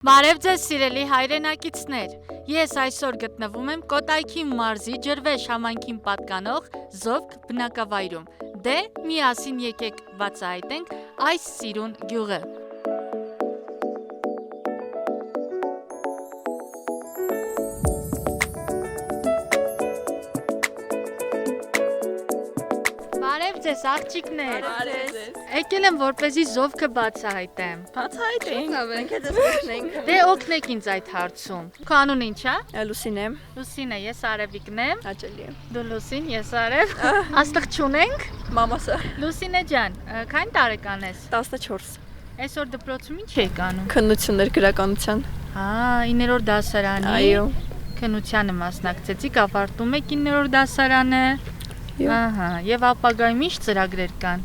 Բարև ձեզ սիրելի հայրենակիցներ, ես այսօր գտնվում եմ Կոտայքի մարզի Ջրվեժ համայնքին պատկանող Զովք բնակավայրում, դե միասին եկեք բացահայտենք այս սիրուն գյուղը։ Բարև ձեզ աղջիկներ, եկել եմ որպեսզի Զովքը բացահայտեմ։ Բացահայտենք։ Դե օգնեք ինձ այդ հարցում։ Քո անունը ի՞նչ է։ Լուսին եմ, Լուսինը, ես Արևիկն եմ։ հաճելի եմ։ Դու Լուսին, ես Արև։ Աստղ չունենք։ Մամասը Լուսինե ջան, քանի տարեկան ես։ 14։ Այսօր դպրոցում ինչ եք անում։ Քննություններ գրականության։ 9-րդ դասարանի։ Այո։ Քննությանը մասնակցեցիք, ավարտում եք 9-րդ դասարանը։ Այո։ Ահա, եւ ապագայում ինչ ծրագրեր կան։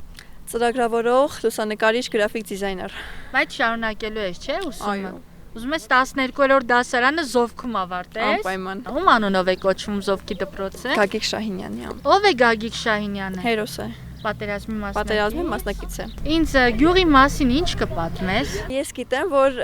Ծրագրավորող, լուսանկարիչ, գրաֆիկ դիզայներ։ Բայց շարունակելու ես, չէ՞, ուսումը։ Այո։ Ուզում ես 12-րդ դասարանը Զովքում ավարտես։ Անպայման։ Ում անունով է կոչվում Զովքի դպրոցը։ Գագիկ Շահինյանի ամ։ Ով է Գագիկ Շահինյանը։ Հերոս է։ Պատերազմի Պատերազմի մասնակից է։ Ինձ գյուղի մասին ինչ կպատմես։ Ես գիտեմ, որ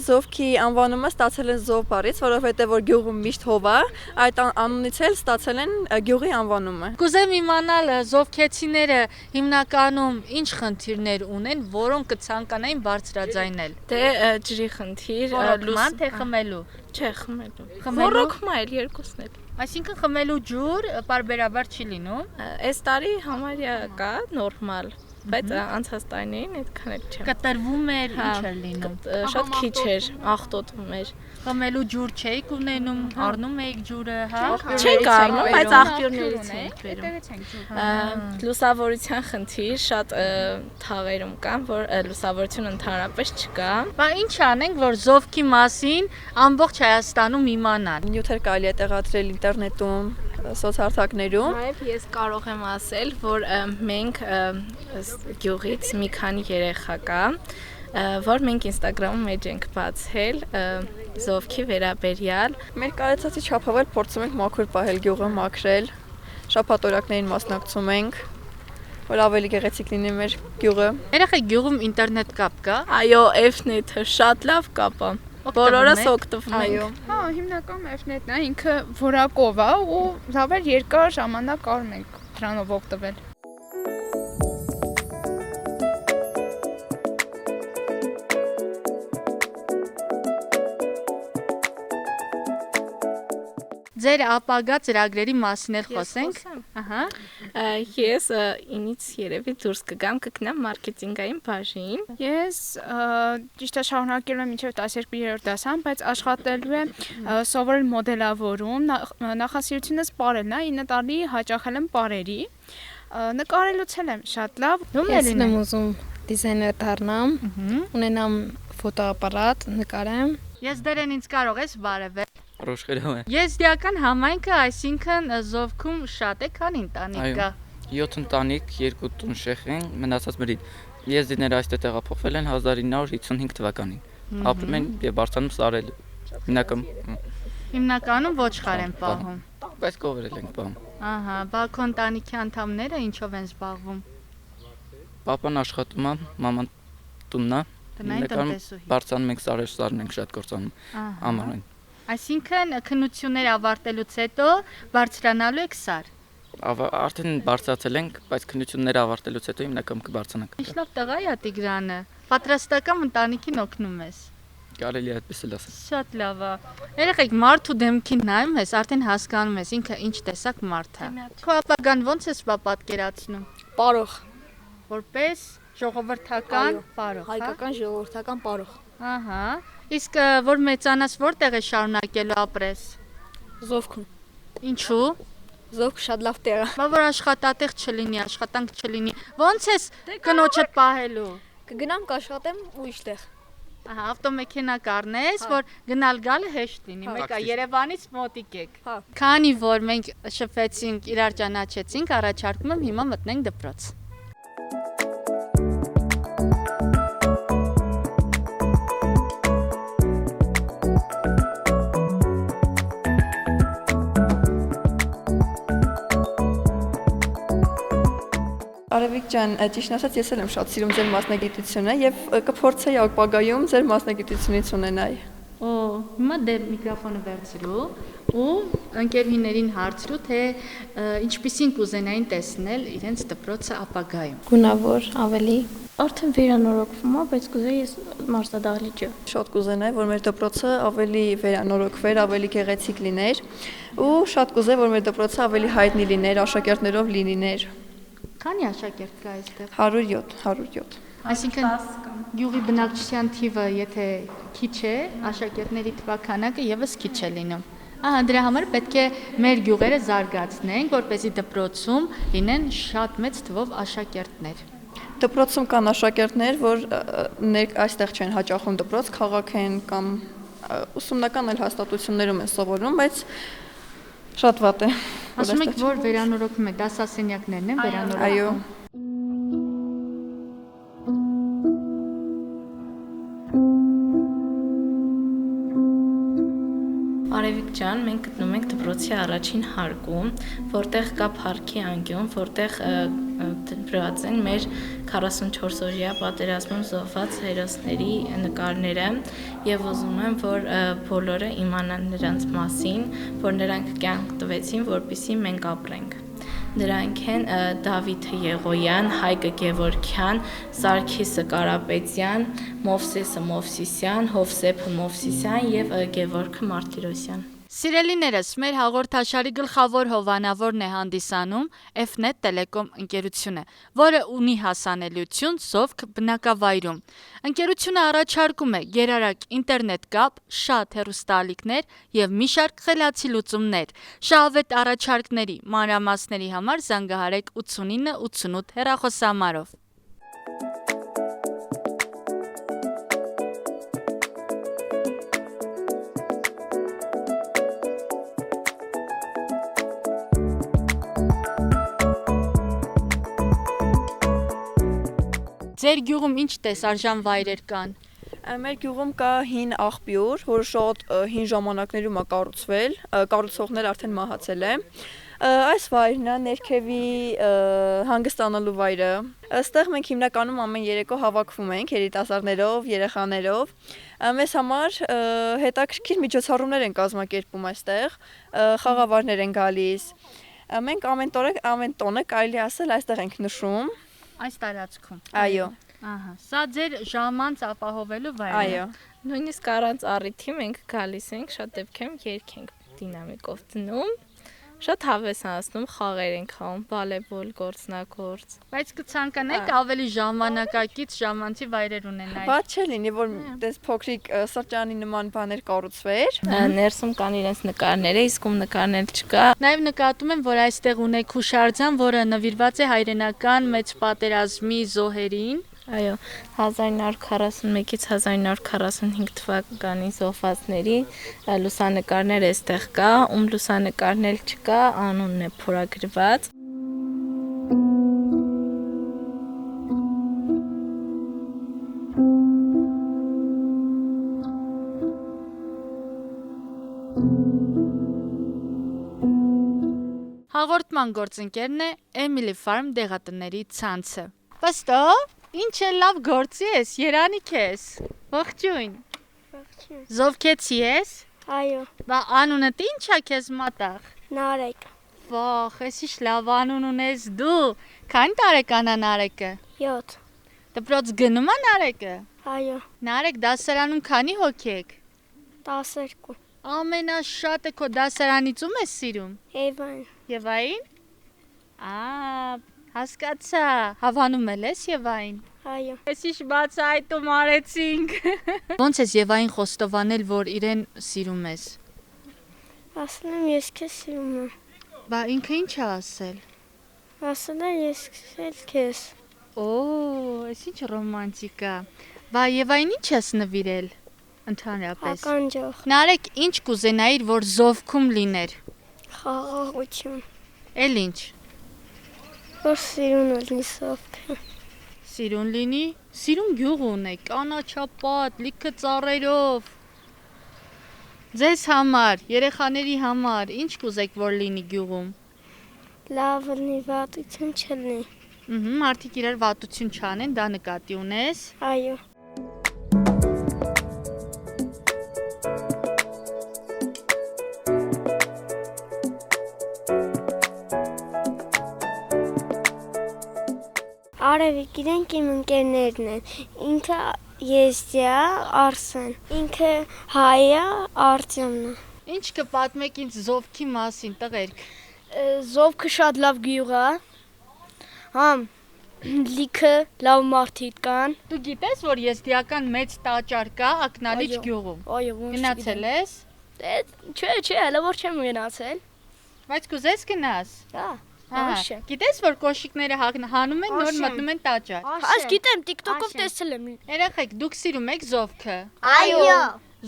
Զովքի անվանումը ստացել են Զով բառից, որովհետև որ գյուղում միշտ հով է, այդ անունից էլ ստացել են գյուղի անվանումը։ Կուզեմ իմանալ զովքեցիները հիմնականում ինչ խնդիրներ ունեն, որոնք կցանկանային բարձրաձայնել։ Դե ջրի խնդիր, Ռոռոկման թե խմելու։ չէ, խմելու։ Խմելու? Ռոռոկման էլ երկուսն էլ։ Այսինքն խմելու ջուր պարբերաբար չի լինում։ Այս տարի համարյա կա նորմալ, բայց անցած տարիներին այդքան էլ չէ։ Կտրվում էր, ինչ էր լինում։ Շատ քիչ էր, աղտոտվում էր։ Խմելու ջուր չէիք ունենում, առնում էիք ջուրը, հա։ Չենք առնում, բայց աղբյուրներից ենք բերում։ Այդտեղից ենք ջուր։ Լուսավորության խնդիր շատ թաղերում կան, որ լուսավորություն ընդհանրապես չկա։ Բա ինչ անենք, որ Զովքի մասին ամբողջ Հայաստանում իմանան։ Նյութեր կարելի է տեղադրել ինտերնետում, սոցհարթակներում։ Նաև ես կարող եմ ասել, որ մենք գյուղից մի քանի երեխա կա, որ մենք Instagram-ում մեջ ենք բացել Զովքի վերաբերյալ։ Մեր կարծացի չափով էլ փորձում ենք մաքուր պահել գյուղը, մաքրել։ Շաբաթօրակներին մասնակցում ենք, որ ավելի գեղեցիկ լինի մեր գյուղը։ Երեխեք գյուղում ինտերնետ կապ կա։ Այո, F-net-ը շատ լավ կապ է։ Բոլորս օգտվում Այո։ ենք։ Հա, հիմնականում F-net-ն է, ինքը որակով է ու լավ երկար ժամանակ կարող ենք դրանով օգտվել։ Ձեր ապագա ծրագրերի մասին էլ խոսենք։ Ահա։ Ես ինից երևի դուրս կգամ, կգնամ մարքեթինգային բաժին։ Ես ճիշտ է շարունակելու եմ մինչև 12-րդ դասարան, բայց աշխատելու եմ սովորել մոդելավորում, նախասիրությունս պարելն է, 9 տարի հաճախել եմ պարերի։ Նկարելուց եմ շատ լավ։ Ես եմ ուզում դիզայներ դառնամ, ունենամ ֆոտոապարատ, նկարեմ։ Ես դերեն ինձ կարող ես բարևել։ Ռոշկերով է։ Եզդիական համայնքը, այսինքն Զովքում շատ է, քանի ընտանիք կա։ 7 ընտանիք, 2 տուն շեխ են, մնացած մրիտ։ Եզդիները այստեղ տեղափոխվել են 1955 թվականին։ Ապրում են եւ բարձանում Սարել։ Հիմնականում ոչխար են պահում։ Բայց կովերել ենք պահում։ Ահա, բա քո ընտանիքի անդամները ինչով են զբաղվում։ Պապան աշխատում է, մաման տունն է։ Տնային տնտեսուհի։ Բարձանում ենք Սարեր, Սարն ենք շատ կործանում։ Ամառին։ Այսինքն քննություններ ավարտելուց հետո բարձրանալու եք Սար։ Արդեն բարձրացել ենք, բայց քննությունները ավարտելուց հետո հիմնականում կբարձրանանք։ Ինչ լավ տղա է Տիգրանը։ Պատրաստական ընտանիքին օգնում ես։ Կարելի է այդպես էլ ասել։ Շատ լավ է։ Երեխեք մարդու դեմքին նայում ես, արդեն հասկանում ես ինքը ինչ տեսակ մարդ է։ Քո ապագան ո՞նց ես պատկերացնում։ Պարող, Որպես ժողովրդական պարող, հա։ հայկական ժողովրդական պարող։ Ահա։ Իսկ որ մեծանաս որտեղ է շարունակելու ապրես։ Զովքում։ Ինչու։ Զովք շատ լավ տեղ է։ Բա որ աշխատատեղ չլինի, աշխատանք չլինի։ Ոնց ես կնոջդ պահելու։ Կգնամ կաշխատեմ ուրիշ տեղ։ Ահա, ավտոմեքենա կառնես, որ գնալ գալը հեշտ լինի։ Մեկը Երևանից մոտիկ եք։ Հա։ Քանի որ մենք շփվեցինք, իրար ճանաչեցինք, առաջարկում եմ հիմա մտնենք դպրոց։ Արևիկ ջան, ճիշտ ասած ես էլ եմ շատ սիրում ձեր մասնագիտությունը եւ կփորձեի ապագայում ձեր մասնագիտությունից ունենալ։ Օ, հիմա դե միկրոֆոնը վերցրու ու ընկերուհիներին հարցրու, թե ինչպիսին կուզենային տեսնել իրենց դպրոցը ապագայում։ Գունավոր, ավելի արդեն վերանորոգվում է, բայց կուզեի ես մարզադահլիճը։ Շատ կուզենայի, որ մեր դպրոցը ավելի վերանորոգվեր, ավելի գեղեցիկ լիներ ու շատ կուզեի, որ մեր դպրոցը ավելի հայտնի լիներ, աշակերտներով լիներ։ Քանի աշակերտ կա այստեղ։ 107։ Այսինքն գյուղի բնակչության թիվը, եթե քիչ է, աշակերտների թվականակը եւս քիչ է լինում։ Ահա դրա համար պետք է մեր գյուղերը զարգացնենք, որպեսզի դպրոցում լինեն շատ մեծ թվով աշակերտներ։ Դպրոցում կան աշակերտներ, որ այստեղ չեն հաճախում դպրոց, քաղաք են կամ ուսումնական այլ հաստատություններում են սովորում, բայց շատ վատ է։ Ասում եք, որ վերանորոգում է, դասասենյակներն են վերանորոգում։ Այո։ Արևիկ ջան, մենք գտնվում ենք դպրոցի առաջին հարկում, որտեղ կա парքի անկյուն, որտեղ դրված են մեր 44-օրյա պատերազմում զոհված հերոսների նկարները եւ ուզում եմ, որ բոլորը իմանան նրանց մասին, որ նրանք կյանք տվեցին, որպեսզի մենք ապրենք։ Նրանք են Դավիթ Եղոյան, Հայկը Գևորգյան, Սարգիսը Կարապետյան, Մովսեսը Մովսիսյան, Հովսեփը Մովսիսյան եւ Գևորգը Մարտիրոսյան։ Սիրելիներս, մեր հաղորդաշարի գլխավոր հովանավորն է հանդիսանում F-Net Telecom ընկերությունը, որը ունի հասանելիություն Զովք բնակավայրում։ Ընկերությունը առաջարկում է գերարագ ինտերնետ կապ, շատ հեռուստաալիքներ եւ մի շարք խելացի լուծումներ։ Շահավետ առաջարկների մանրամասների համար զանգահարեք 89 88 հեռախոսահամարով։ Ձեր գյուղում ինչ տեսարժան վայրեր կան։ Մեր գյուղում կա հին աղբյուր, որը շատ հին ժամանակներում է կառուցվել, կառուցողները արդեն մահացել են։ Այս վայրն է ներքևի հանգստանալու վայրը։ Այստեղ մենք հիմնականում ամեն երեկո հավաքվում ենք երիտասարդներով, երեխաներով։ Մեզ համար հետաքրքիր միջոցառումներ են կազմակերպում այստեղ, խաղավարներ են գալիս։ Մենք ամեն տոնը կարելի ասել այստեղ ենք նշում։ Այս տարածքում։ Այո։ Ահա, սա ձեր ժամանց ապահովելու վայրն է։ Այո։ Նույնիսկ առանց առիթի մենք գալիս ենք, շատ դեպքերում երգ ենք դինամիկով դնում։ Շատ հավես անցնում, խաղեր ենք խաղում, վոլեյբոլ, գործնագործ։ Բայց կցանկանայիք ավելի ժամանակակից ժամանցի վայրեր ունենալ։ Բաց չէ լինի, որ դες փոքրիկ սրճարանի նման բաներ կառուցվեր։ Ներսում կան իրենց նկարները, իսկ ում նկարներ չկա։ Նաև նկատում եմ, որ այստեղ ունեք հուշարձան, որը նվիրված է հայրենական մեծ պատերազմի զոհերին։ Այո, 1941-ից 1945 թվականի զոհվածների լուսանկարներ էստեղ կա, ում լուսանկարներ չկա, անունն է փորագրված։ Հաղորդման գործընկերն է Emily Farm դեղատների ցանցը։ Պստո, ինչ է լավ գործի ես, Երանիկ ես։ Ողջույն։ Ողջույն։ Զովքեցի ես։ Այո, Բա անունդ ի՞նչ է քեզ մատաղ։ Նարեկ։ Վախ, ես ինչ լավ անուն ունես դու։ Քանի տարեկան է Նարեկը։ 7։ Դպրոց գնում է Նարեկը։ Այո, Նարեկ դասարանում քանի հոգի եք։ 12։ Ամենաշատը քո դասարանից ում ես սիրում։ Եվան։ Եվային։ Հասկացա, հավանում ես Եվային։ Այո, Ես ինչ բացահայտում արեցինք։ Ոնց ես Եվային խոստովանել, որ իրեն սիրում ես։ ասել եմ ես քեզ սիրում եմ։ Բա ինքը ինչ է ասել։ Ասել եմ ես քեզ։ Օ, ես ինչ ռոմանտիկ է։ Բա Եվային ինչ ես նվիրել ընդհանրապես։ Ականջող, Նարեկ, ինչ կուզենայիր, որ Զովքում լիներ։ խաղաղություն, Էլ ինչ։ որ սիրուն լինի Զովքը։ Սիրուն լինի։ Սիրուն գյուղ ունեք, կանաչապատ, լիքը ծառերով։ Ձեզ համար, երեխաների համար, ինչ կուզեք, որ լինի գյուղում։ Լավ լինի, վատություն չլինի։ Մարդիկ իրար վատություն չանեն, դա նկատի ունես։ Այո, Բարևիկ, իրենք իմ ընկերներն են։ Ինքը Եզդիա, Արսեն։ Ինքը Հայա, Արտյոմն է։ Ինչ կպատմեք ինձ Զովքի մասին, տղերք։ Զովքը շատ լավ գյուղ է։ Հա, լիքը լավ մարդիկ կան։ Դու գիտես, որ եզդիական մեծ տաճար կա Ակնալիչ գյուղում։ Այո, ոնց Գնացել ես։ Չէ, հələ որ չեմ գնացել։ Բայց կուզես գնաս։ Հա, Հա, գիտես, որ կոշիկները հանում են, նոր մտնում են տաճար։ Այս գիտեմ, TikTok-ով տեսել եմ։ Երեխեք, դուք սիրում եք Զովքը։ Այո,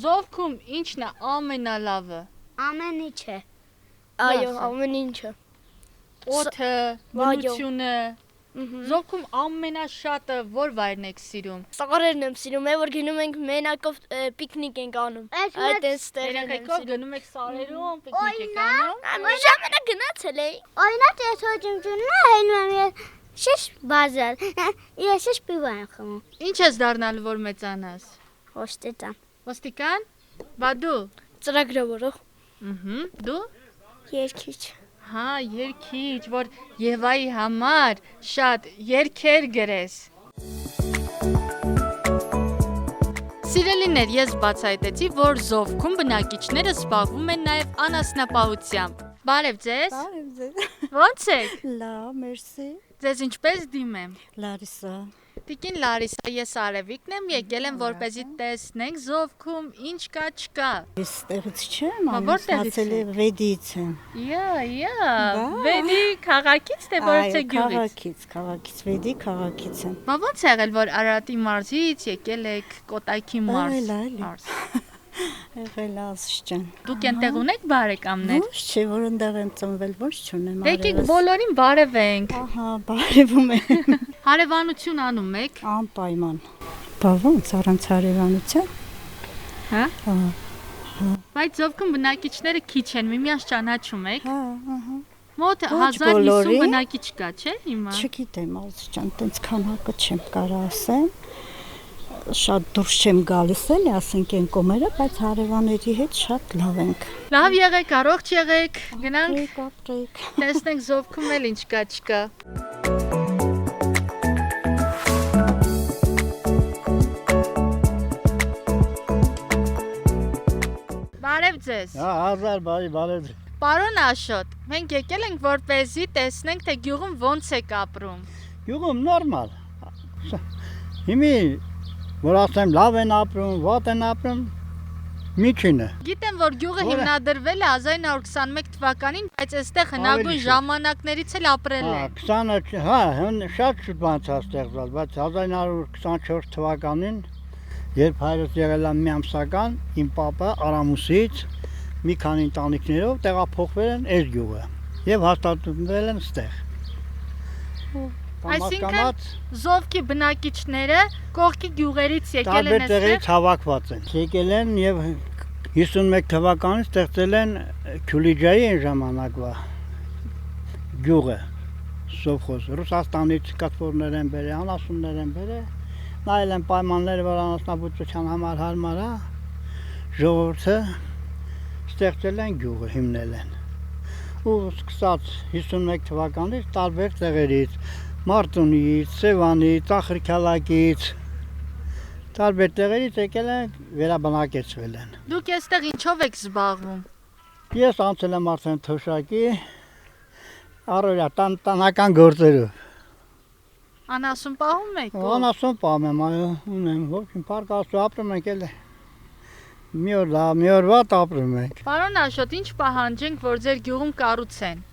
Զովքում ինչն է ամենալավը։ ամեն ինչ է։ Այո, ամեն ինչը։ Օդը, բնությունը։ Զովքում ամենաշատը որ վայրն եք սիրում։ Սաղարերն եմ սիրում, որ գնում ենք մենակով պիկնիկ ենք անում։ Այդ էստեղ Երեխեքով գնում եք սարերում, պիկնիկ եք անում։ Մի ժամանակ գնացել էի։ Օրինակ ես հոջումջունն հայնում եմ շիշ բազար։ Ես շիշ պիվա եմ խմում։ Ինչ ես դառնալու որ մեծանաս։ Ոստիտան։ Ոստիկան։ Բա դու։ Ծրագրավորող։ Դու։ Երկիչ։ Հա, երգիչ, որ Եվայի համար շատ երգեր գրես։ Սիրելիներ, ես բացահայտեցի, որ Զովքում բնակիչները զբաղվում են նաև անասնապահությամբ։ Բարև ձեզ։ Բարև ձեզ։ Ո՞նց եք։ Լավ, մերսի։ Ձեզ ինչպես դիմեմ։ Լարիսա։ Տիկին Լարիսա, ես Արևիկն եմ, եկել եմ որպեսզի տեսնենք Զովքում ինչ կա չկա։ Ես տեղից չեմ, որտեղից ամուսնացել եմ Վեդից եմ։ Վեդի քաղաքից թե որից է գյուղից։ Քաղաքից, Վեդի քաղաքից եմ։ Բա ո՞նց է եղել, որ Արարատի մարզից եկել եք Կոտայքի մարզ։ Եղել ազգ։ Դուք այնտեղ ունեք բարեկամներ։ Ոչ, չէ, որ ընդեղ եմ ծնվել, ոչ չունեմ։ Եկեք բոլորին բարևենք։ Ահա, բարևում եմ։ Հարևանություն անում եք։ Անպայման։ Բա ո՞նց առանց հարևանության։ Հա։ Հա։ Բայց Զովքում բնակիչները քիչ են, միմյանց ճանաչում եք։ Հա, ահա։ Մոտ Ոչ 1050 բոլորի։ բնակիչ կա, չէ՞ հիմա։ Չգիտեմ, ազգ, տենց քանակը չեմ կարող ասեմ։ Շատ դուրս չեմ գալիս էլի, ասենք այն կողմերը, բայց հարևանների հետ շատ լավ ենք։ Լավ եղեք, առողջ եղեք, գնանք Ապրեք։ տեսնենք Զովքում էլ ինչ կա չկա։ Բարև ձեզ։ Հա, հազար բարև։ Պարոն Աշոտ, մենք եկել ենք որպեսզի տեսնենք, թե գյուղում ոնց եք ապրում։ Գյուղում նորմալ։ Հիմի որ ասեմ լավ են ապրում, վատ են ապրում, միջինը։ Գիտեմ, որ գյուղը հիմնադրվել է 1921 թվականին, բայց այստեղ հնագույն ժամանակներից էլ ապրել Հա, են։ 20, հա, շատ շուտ բանց է ստեղծված, բայց 1924 թվականին, երբ հայրս եղել է մի ամսական, իմ պապը Արամուսից մի քանի ընտանիքներով տեղափոխվել են այս գյուղը եւ հաստատվել են ստեղ։ Այսինքն Զովքի բնակիչները կողքի գյուղերից եկել են տարբեր տեղերից այստեղ։ հավաքված են։ Եկել են եւ 51 թվականին ստեղծել են Քյուլիջայի այն ժամանակվա գյուղը սովխոզ Ռուսաստանից կատվորներ են բերել, անասուններ են բերել, նայել են պայմանները, որ անասնաբուծության համար հարմար է, ժողովուրդը ստեղծել են գյուղը, հիմնել են։ Ու սկսած 51 թվականից տարբեր տեղերից, Մարտունից, Սևանից, Ախրքալակից, տարբեր տեղերից եկել են, վերաբնակեցվել են։ Դուք այստեղ ինչով եք զբաղվում։ Ես անցել եմ արդեն թոշակի, առօրյա տնտեսական գործերով։ Անասուն պահում եք։ Անասուն պահում եմ, այո, ունեմ, ոչինչ, փառք Աստծո, ապրում ենք էլ։ Մի օր լավ, մի օր վատ ապրում ենք։ Պարոն Աշոտ, ինչ պահանջենք, որ ձեր գյուղում կառուցեն։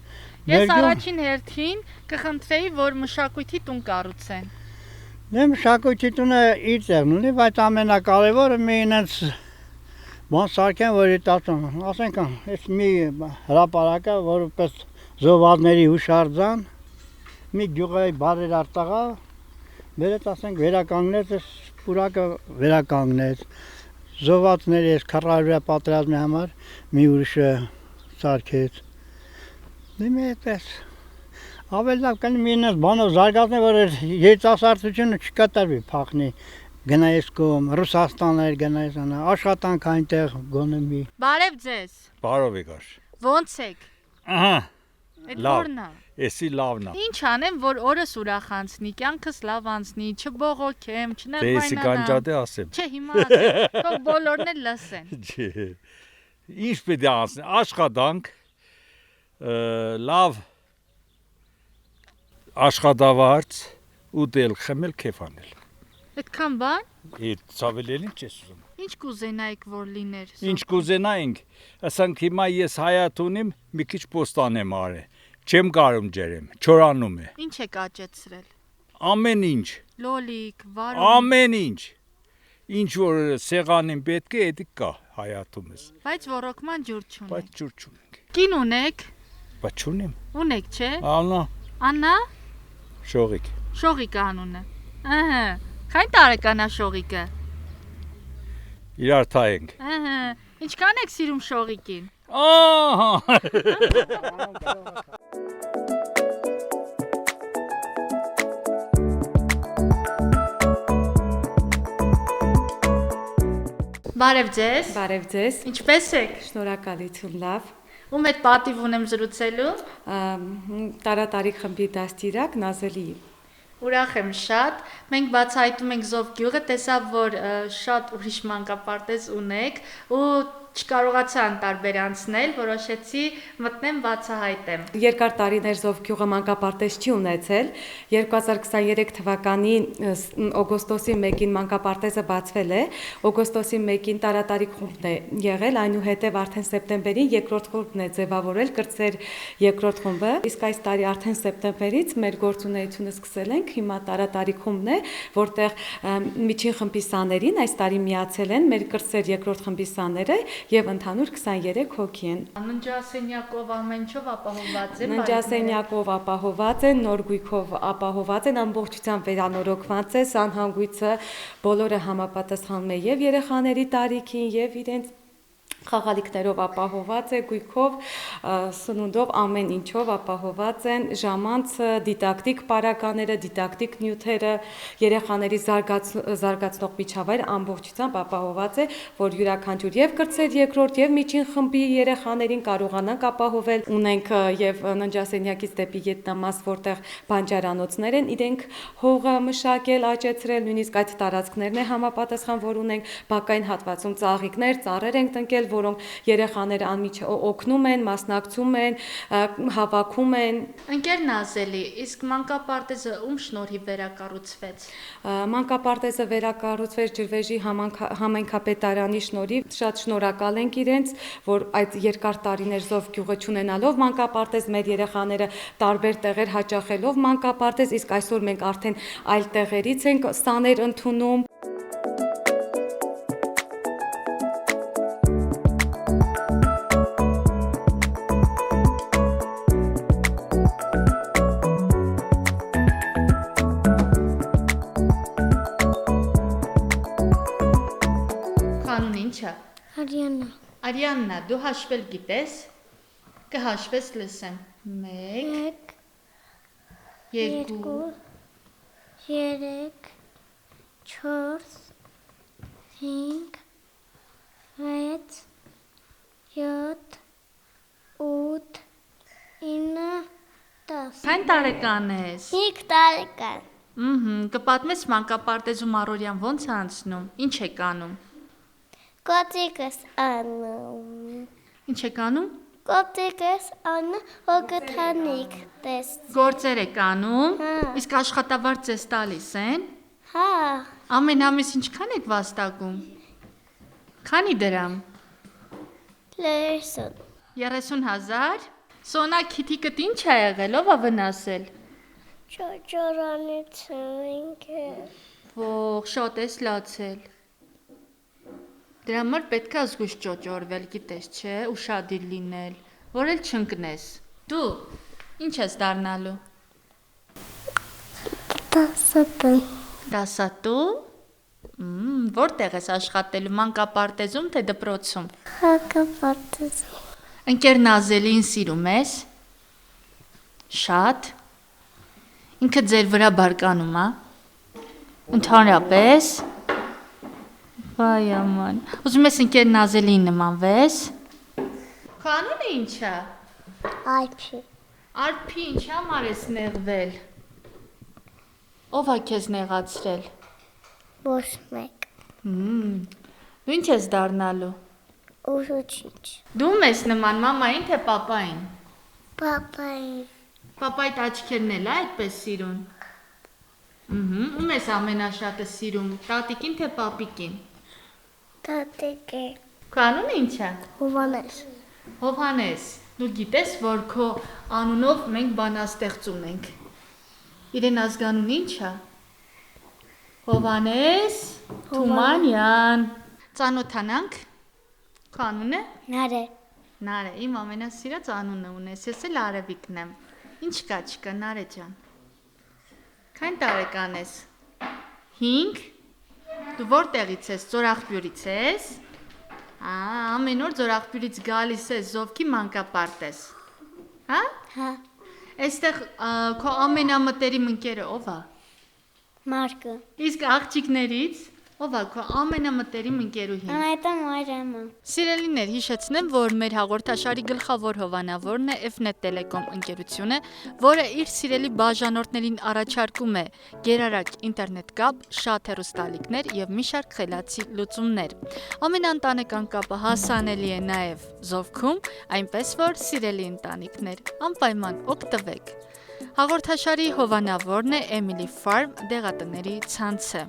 Ես առաջին հերթին կխնդրեի, որ մշակույթի տուն կառուցեն։ Դե մշակույթի տունը իր տեղն ունի, բայց ամենակարևորը մի ինձ բան սարքեն, որ իտացում, ասենք, այս մի հրապարակը, որպես զովադների հուշարձան, մի գյուղի բարեր արտաղա, վերեց ասենք վերականգնեց, այս պուրակը վերականգնեց, զովադների այս քարայրյա պատրազմի համար մի ուրիշը սարքեց։ Դե մի այդպես ավելի լավ կլինի մի ինձ բանով զարգացնել, որ երիտասարդությունը չկատարվի փախնի, գնայես կողմ, Ռուսաստաներ գնայես, աշխատանք այնտեղ գոնե մի։ Բարև ձեզ։ Բարով եկար։ Ոնց եք։ Ահա, Այդ լավ։ որն է։ Էսի լավն է։ Ինչ անեմ, որ օրս ուրախ անցնի, կյանքս լավ անցնի, չբողոքեմ, Դե էսի կանջադե ասեմ։ Չէ, հիմա ասեմ, թող բոլորն էլ լսեն։ Չէ։ Ինչ պետք է անցնի, աշխատանք, լավ աշխատավարձ, ուտել, խմել, քեֆ անել։ Այդքան բան։ Այդ ցավելին ինչ ես ուզում։ Ինչ կուզենայիք, որ լիներ։ Ինչ կուզենայինք, ասենք հիմա ես հայատ ունիմ, մի քիչ պոստան եմ արել, չեմ կարում ջերեմ, չորանում է։ Ինչ եք աճեցրել։ Ամեն ինչ։ Լոլիկ, վարում։ Ամեն ինչ։ Ինչ որ սեղանին պետք է, դա կա հայատում ես։ Բայց ռոռոկման ջուր չունեք։ Բայց ջուր չունենք։ Կին ունեք։ Բայց չունեմ։ Ունեք, չէ։ Աննա։ Աննա։ Շողիկ։ Շողիկը անունը։ Ահա։ Քանի տարեկան է շողիկը։ Իրար թայենք։ Ահա։ Ինչքան եք սիրում շողիկին։ Ահա։ Բարև ձեզ։ Բարև ձեզ։ Ինչպե՞ս եք։ Շնորհակալություն, լավ։ Ում հետ պատիվ ունեմ զրուցելու։ Տարատարի խմբի դաստիարակ Նազելի։ Ուրախ եմ շատ։ Մենք բացահայտում ենք Զով գյուղը, տեսա, որ շատ ուրիշ մանկապարտեզ ունեք ու չկարողացա անտարբեր անցնել, որոշեցի մտնեմ բացահայտեմ։ Երկար տարիներ Զով գյուղը մանկապարտեզ չի ունեցել։ 2023 թվականի օգոստոսի 1-ին մանկապարտեզը բացվել է։ Օգոստոսի 1-ին տարատարի խումբն է եղել, այնուհետև արդեն սեպտեմբերին երկրորդ խումբն է ձևավորել, կրծեր երկրորդ խումբը։ Իսկ այս տարի արդեն սեպտեմբերից մեր գործունեությունը սկսել ենք։ Հիմա տարատարի խումբն է, որտեղ միջին խմբի սաներին այս տարի միացել են մեր կրծեր երկրորդ խմբի սաները եւ ընդհանուր 23 հոգի են։ Ննջասենյակով ամեն ինչով ապահովված է։ Ննջասենյակով ապահովված են, նոր գույքով ապահովված են, ամբողջությամբ վերանորոգված է, սանհանգույցը բոլորը համապատասխանում է եւ երեխաների տարիքին եւ իրենց խաղալիքներով ապահովված է, գույքով, սնունդով, ամեն ինչով ապահովված են, ժամանցը, դիդակտիկ պարագաները, դիդակտիկ նյութերը, երեխաների զարգացնող միջավայր ամբողջությամբ ապահովված է, որ յուրաքանչյուր եւ կրծեր երկրորդ եւ միջին խմբի երեխաներին կարողանանք ապահովել։ Ունենք եւ ննջասենյակից դեպի գետնամաս, որտեղ բանջարանոցներ են, իրենք հողը մշակել, աճեցրել, նույնիսկ այդ տարածքներն է համապատասխան, որ ունենք բակային հատվածում ծաղիկներ, ծառեր ենք տնկել, որոնք երեխաները անմիջապես օգնում են, մասնակցում են, հավաքում են։ Ընկեր Նազելի, իսկ մանկապարտեզը ում շնորհիվ վերակառուցվեց։ Մանկապարտեզը վերակառուցվեց Ջրվեժի համայնքապետարանի շնորհիվ։ Շատ շնորհակալ ենք իրենց, որ այդ երկար տարիներ Զով գյուղը չունենալով մանկապարտեզ, մեր երեխաները տարբեր տեղեր հաճախելով մանկապարտեզ, իսկ այսօր մենք արդեն այլ տեղերից ենք սաներ ընդունում։ Արիաննա։ Արիաննա, դու հաշվել գիտես։ Կհաշվես լսեմ։ 1 2 3 4 5 6 7 8 9 10 Քանի տարեկան ես։ 5 տարեկան։ Կպատմես մանկապարտեզում առօրյան ոնց է անցնում։ Ինչ եք անում։ Կոծիկս անում։ Ինչ եք անում։ Կոծիկս անում, հոգթանիկ տեստ։ Գործեր եք անում։ Իսկ աշխատավարձ ես տալիս են։ Հա։ Ամեն ամիս ինչքան եք վաստակում։ Քանի դրամ։ 30։ 30,000։ Սոնա քիթիկդ ինչ է եղել, ով է վնասել։ Ճոճորանից ինքը։ Ող, շատ ես լացել։ Դրա համար պետք է զգույշ ճոճորվել, գիտես, չէ, ուշադիր լինել, որ էլ չընկնես։ Դու ինչ ես դառնալու։ Դասատու։ Դասատու։ Որտեղ ես աշխատելու, մանկապարտեզում թե դպրոցում։ Մանկապարտեզում։ Ընկեր Նազելին սիրում ես։ Շատ։ Ինքը ձեր վրա բարկանում է։ Ընդհանրապես։ Վայ աման։ Ուզում ես ընկեր Նազելին նմանվես։ Քո անունը ի՞նչ է։ Ալփի։ Արփի, ինչ համար ես նեղվել։ Ո՞վ է քեզ նեղացրել։ Ոչ մեկ։ Դու ինչ ես դառնալու։ Ուսուցիչ։ Դու ես նման մամային թե պապային։ Պապային։ Պապայիդ աչքերն էլ է այդպես սիրուն։ Ում ես ամենաշատը սիրում, տատիկին թե պապիկին։ Տատիկի։ Քո անունը ինչ է։ Հովանես։ Հովհանես, դու գիտես, որ քո անունով մենք բանաստեղծ ունենք։ Իրեն ազգանուն ինչ է։ Հովանես Թումանյան։ Ծանոթանանք։ Քո անունը։ Նարե։ Նարե, իմ ամենասիրած անունը ունես, ես էլ Արևիկն եմ։ Ինչ կա, չկա, Նարե ջան։ Քանի տարեկան ես։ 5։ Դու որտեղից ես, Ձորախբյուրից ես։ Ամեն օր Ձորախբյուրից գալիս ես, Զովքի մանկապարտ ես։ Հա։ Հա։ Այստեղ քո ամենամտերիմ ընկերը ով է։ Մարկը։ Իսկ աղջիկներից ով է քո ամենամտերիմ ընկերուհին։ Այդ մայրամը։ Սիրելիներ, հիշեցնեմ, որ մեր հաղորդաշարի գլխավոր հովանավորն է Fnet Telecom ընկերությունը, որը իր սիրելի բաժանորդներին առաջարկում է գերարագ ինտերնետ կապ, շատ հեռուստալիքներ եւ մի շարք խելացի լուծումներ։ Ամենաընտանեկան կապը հասանելի է նաեւ Զովքում, այնպես որ սիրելի ընտանիքներ, անպայման օգտվեք։ Հաղորդաշարի հովանավորն է Emily Farm դեղատների ցանցը։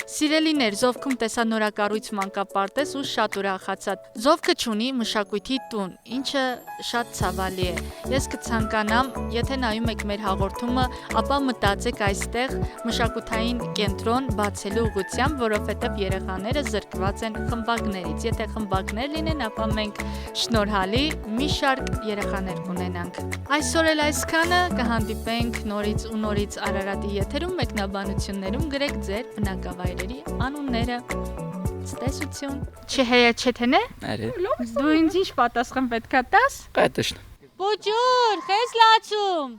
Սիրելիներ, Զովքում տեսանորակառույց մանկապարտեզ ու շատ ուրախացած։ Զովքը ունի մշակույթի տուն, ինչը շատ ցավալի է։ Ես կցանկանամ, եթե նայում եք մեր հաղորդումը, ապա մտածեք այստեղ մշակութային կենտրոն բացելու ուղղությամբ, որովհետև երեխաները զրկված են խմբակներից։ Եթե խմբակներ լինեն, ապա մենք շնորհալի մի շարք երեխաներ կունենանք։ Այսօր էլ այսքանը, կհանդիպենք նորից ու նորից Արարատի եթերում մեկնաբանություններում գրեք ձեր բնակավայրերի անունները։ Ցտեսություն։ Չհեյաչեթենե։ Արի։ Դու ինձ ինչ պատասխան պետքա տաս։ Կայտաշն։ Բուջուր, խես լացում։